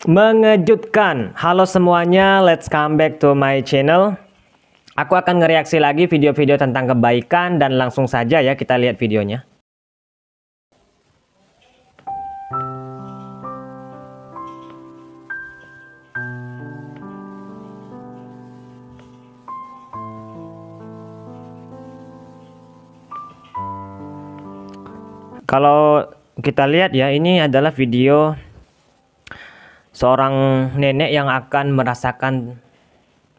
Mengejutkan. Halo semuanya, let's come back to my channel. Aku akan ngereaksi lagi video-video tentang kebaikan dan langsung saja ya kita lihat videonya. Kalau kita lihat ya, ini adalah video seorang nenek yang akan merasakan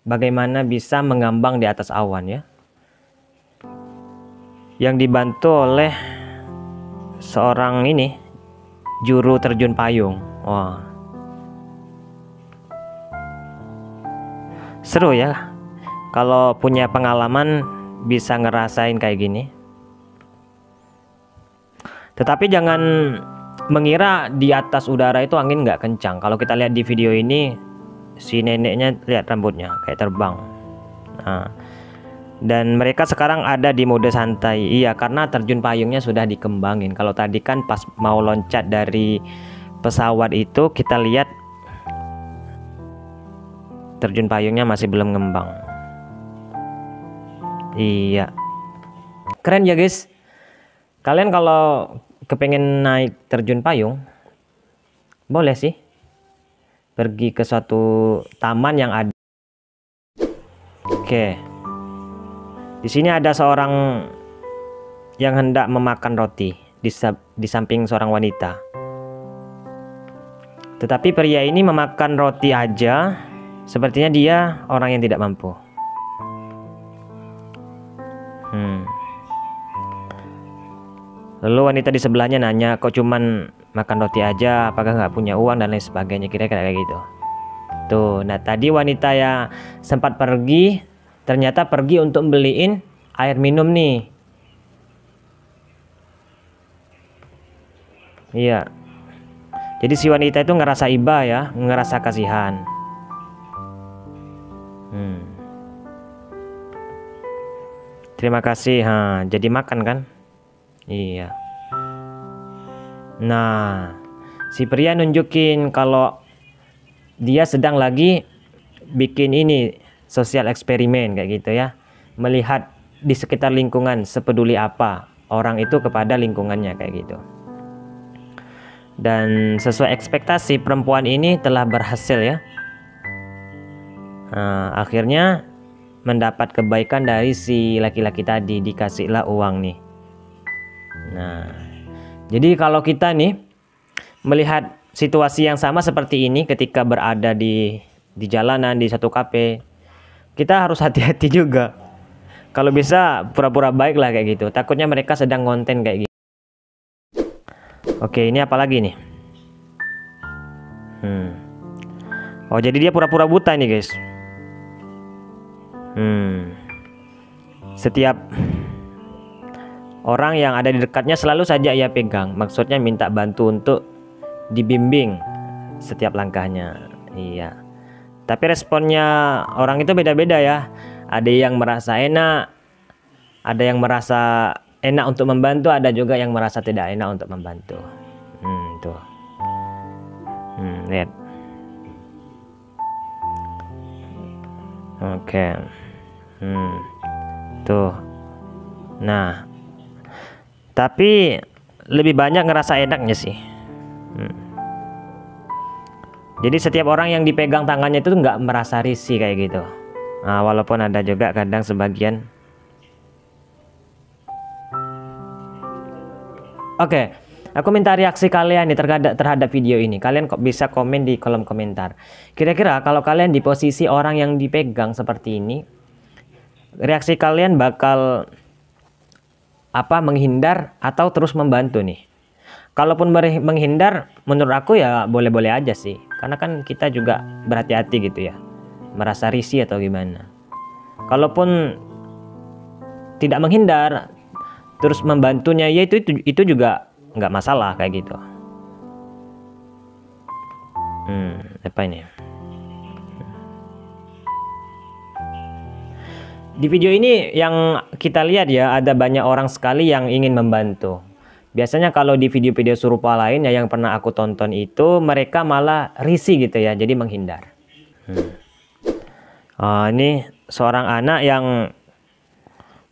bagaimana bisa mengambang di atas awan ya. Yang dibantu oleh seorang ini juru terjun payung. Wah. Seru ya. Kalau punya pengalaman bisa ngerasain kayak gini. Tetapi jangan mengira di atas udara itu angin nggak kencang. Kalau kita lihat di video ini, si neneknya lihat rambutnya kayak terbang. Nah, dan mereka sekarang ada di mode santai. Iya, karena terjun payungnya sudah dikembangin. Kalau tadi kan pas mau loncat dari pesawat itu kita lihat terjun payungnya masih belum ngembang. Iya, keren ya guys. Kalian kalau kepengen naik terjun payung, boleh sih pergi ke suatu taman yang ada. Oke, di sini ada seorang yang hendak memakan roti di samping seorang wanita. Tetapi pria ini memakan roti aja, sepertinya dia orang yang tidak mampu. Lalu wanita di sebelahnya nanya, kok cuman makan roti aja, apakah nggak punya uang dan lain sebagainya, kira-kira kayak gitu. Tuh, nah tadi wanita yang sempat pergi, ternyata pergi untuk beliin air minum nih. Iya. Jadi si wanita itu ngerasa iba ya, ngerasa kasihan. Terima kasih, jadi makan kan? Iya. Nah, si pria nunjukin kalau dia sedang lagi bikin ini sosial eksperimen kayak gitu ya. Melihat di sekitar lingkungan sepeduli apa orang itu kepada lingkungannya kayak gitu. Dan sesuai ekspektasi perempuan ini telah berhasil ya. Nah, akhirnya mendapat kebaikan dari si laki-laki tadi, dikasihlah uang nih. Nah, jadi kalau kita nih melihat situasi yang sama seperti ini ketika berada di jalanan, di satu kafe, kita harus hati-hati juga. Kalau bisa pura-pura baik lah kayak gitu. Takutnya mereka sedang konten kayak gitu. Oke, ini apa lagi nih? Oh, jadi dia pura-pura buta nih guys. Setiap orang yang ada di dekatnya selalu saja ia pegang. Maksudnya minta bantu untuk dibimbing setiap langkahnya. Iya. Tapi responnya orang itu beda-beda ya. Ada yang merasa enak, ada yang merasa enak untuk membantu, ada juga yang merasa tidak enak untuk membantu. Tuh. Lihat. Oke. Tuh. Nah, tapi lebih banyak ngerasa enaknya sih. Jadi setiap orang yang dipegang tangannya itu nggak merasa risih kayak gitu. Nah, walaupun ada juga kadang sebagian. Oke, aku minta reaksi kalian nih terhadap video ini. Kalian kok bisa komen di kolom komentar. Kira-kira kalau kalian di posisi orang yang dipegang seperti ini, reaksi kalian bakal apa, menghindar atau terus membantu nih? Kalaupun menghindar, menurut aku ya boleh-boleh aja sih, karena kan kita juga berhati-hati gitu ya, merasa risih atau gimana. Kalaupun tidak menghindar, terus membantunya, ya itu juga nggak masalah kayak gitu. Apa ini? Di video ini yang kita lihat ya, ada banyak orang sekali yang ingin membantu. Biasanya kalau di video-video serupa lainnya yang pernah aku tonton itu, mereka malah risih gitu ya, jadi menghindar. Ini seorang anak yang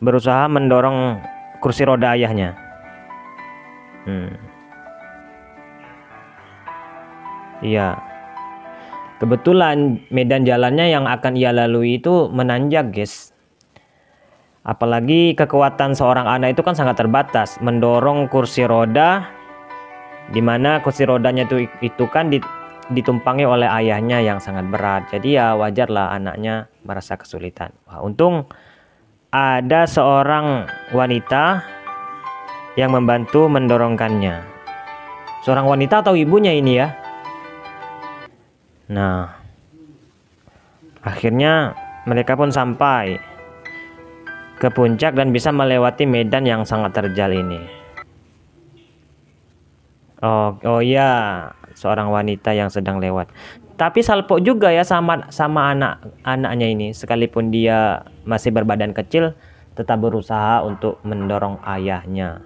berusaha mendorong kursi roda ayahnya. Iya. Kebetulan medan jalannya yang akan ia lalui itu menanjak, guys. Apalagi kekuatan seorang anak itu kan sangat terbatas, mendorong kursi roda, dimana kursi rodanya itu kan ditumpangi oleh ayahnya yang sangat berat. Jadi ya wajarlah anaknya merasa kesulitan. Wah, untung ada seorang wanita yang membantu mendorongkannya. Seorang wanita atau ibunya ini ya. Nah, akhirnya mereka pun sampai ke puncak dan bisa melewati medan yang sangat terjal ini. Oh iya, seorang wanita yang sedang lewat. Tapi salpok juga ya sama anaknya ini, sekalipun dia masih berbadan kecil, tetap berusaha untuk mendorong ayahnya.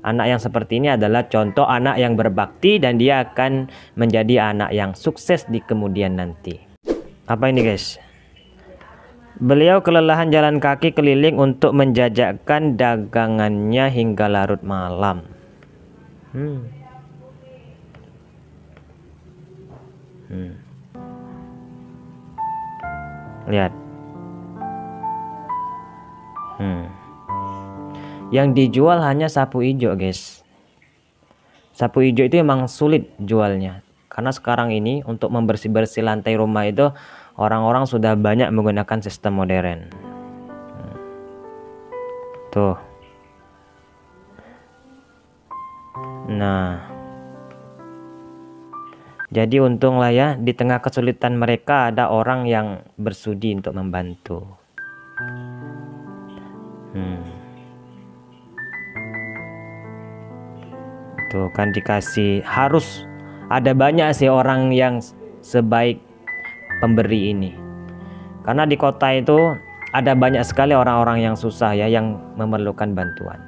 Anak yang seperti ini adalah contoh anak yang berbakti dan dia akan menjadi anak yang sukses di kemudian nanti. Apa ini, guys? Beliau kelelahan jalan kaki keliling untuk menjajakan dagangannya hingga larut malam. Lihat. Yang dijual hanya sapu hijau, guys. Sapu hijau itu emang sulit jualnya. Karena sekarang ini untuk membersih-bersih lantai rumah itu orang-orang sudah banyak menggunakan sistem modern. Tuh. Nah. Jadi untunglah ya, di tengah kesulitan mereka ada orang yang bersudi untuk membantu. Tuh kan dikasih, harus ada banyak sih orang yang sebaik pemberi ini. Karena di kota itu ada banyak sekali orang-orang yang susah ya, yang memerlukan bantuan.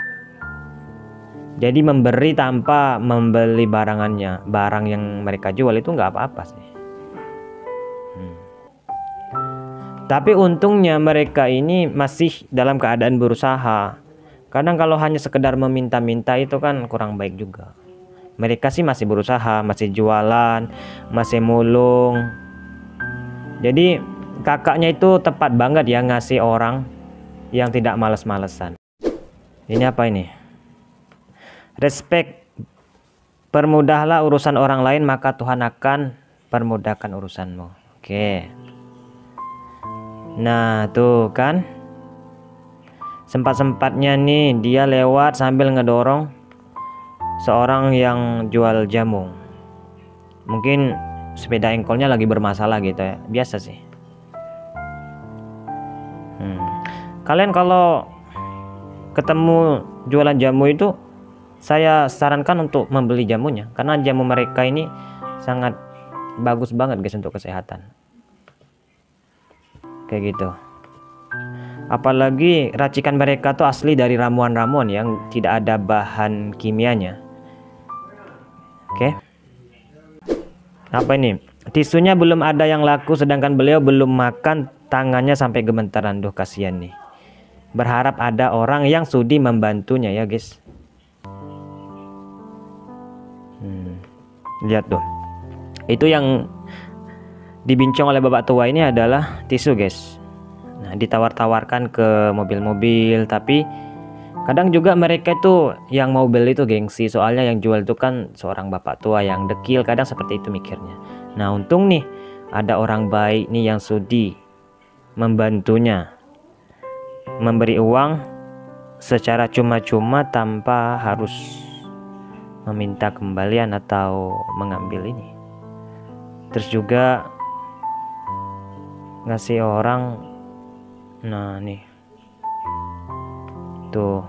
Jadi memberi tanpa membeli barang yang mereka jual itu nggak apa-apa sih. Tapi untungnya mereka ini masih dalam keadaan berusaha. Kadang kalau hanya sekedar meminta-minta itu kan kurang baik juga. Mereka sih masih berusaha, masih jualan, masih mulung. Jadi kakaknya itu tepat banget ya ngasih orang yang tidak males-malesan. Ini apa ini? Respect, permudahlah urusan orang lain maka Tuhan akan permudahkan urusanmu. Oke. Nah tuh kan, sempat-sempatnya nih dia lewat sambil ngedorong seorang yang jual jamu. Mungkin sepeda engkolnya lagi bermasalah gitu ya, biasa sih. Kalian kalau ketemu jualan jamu itu, saya sarankan untuk membeli jamunya, karena jamu mereka ini sangat bagus banget guys untuk kesehatan. Kayak gitu. Apalagi racikan mereka tuh asli dari ramuan-ramuan yang tidak ada bahan kimianya. Oke. Apa ini? Tisunya belum ada yang laku, sedangkan beliau belum makan, tangannya sampai gemetaran. Duh, kasihan nih. Berharap ada orang yang sudi membantunya ya guys. Lihat tuh, itu yang dibincang oleh bapak tua ini adalah tisu guys. Nah, ditawar-tawarkan ke mobil-mobil, tapi kadang juga mereka itu yang mau beli itu gengsi, soalnya yang jual itu kan seorang bapak tua yang dekil, kadang seperti itu mikirnya. Nah, untung nih ada orang baik nih yang sudi membantunya, memberi uang secara cuma-cuma tanpa harus meminta kembalian atau mengambil ini. Terus juga ngasih orang, nah nih tuh,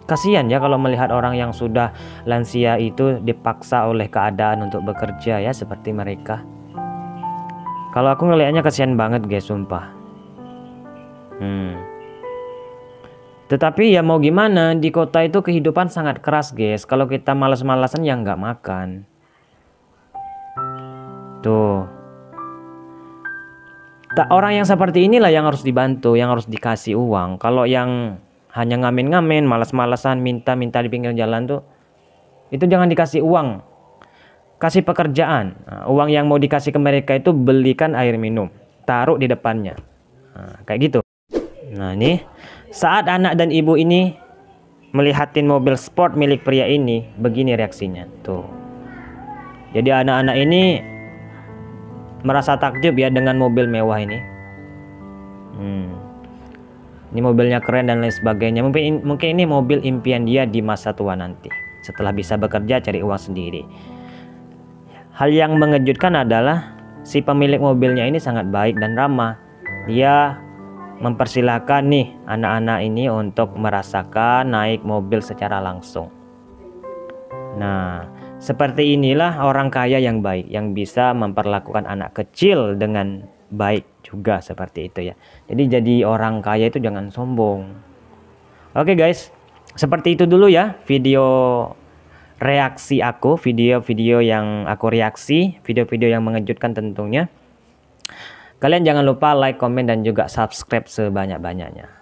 kasihan ya kalau melihat orang yang sudah lansia itu dipaksa oleh keadaan untuk bekerja ya seperti mereka. Kalau aku ngelihatnya kasihan banget guys, sumpah. Tetapi ya mau gimana, di kota itu kehidupan sangat keras guys. Kalau kita malas-malasan ya nggak makan. Tuh. Orang yang seperti inilah yang harus dibantu, yang harus dikasih uang. Kalau yang hanya ngamen-ngamen, malas-malasan, minta-minta di pinggir jalan tuh, itu jangan dikasih uang. Kasih pekerjaan. Nah, uang yang mau dikasih ke mereka itu belikan air minum, taruh di depannya. Nah, kayak gitu. Nah, ini saat anak dan ibu ini melihatin mobil sport milik pria ini, begini reaksinya. Tuh. Jadi anak-anak ini merasa takjub ya dengan mobil mewah ini. Ini mobilnya keren dan lain sebagainya. Mungkin ini mobil impian dia di masa tua nanti, setelah bisa bekerja cari uang sendiri. Hal yang mengejutkan adalah si pemilik mobilnya ini sangat baik dan ramah. Dia mempersilahkan nih anak-anak ini untuk merasakan naik mobil secara langsung. Nah, seperti inilah orang kaya yang baik, yang bisa memperlakukan anak kecil dengan baik juga, seperti itu ya. Jadi jadi orang kaya itu jangan sombong. Oke guys, seperti itu dulu ya video reaksi aku, video-video yang aku reaksi, video-video yang mengejutkan tentunya. Kalian jangan lupa like, komen, dan juga subscribe sebanyak-banyaknya.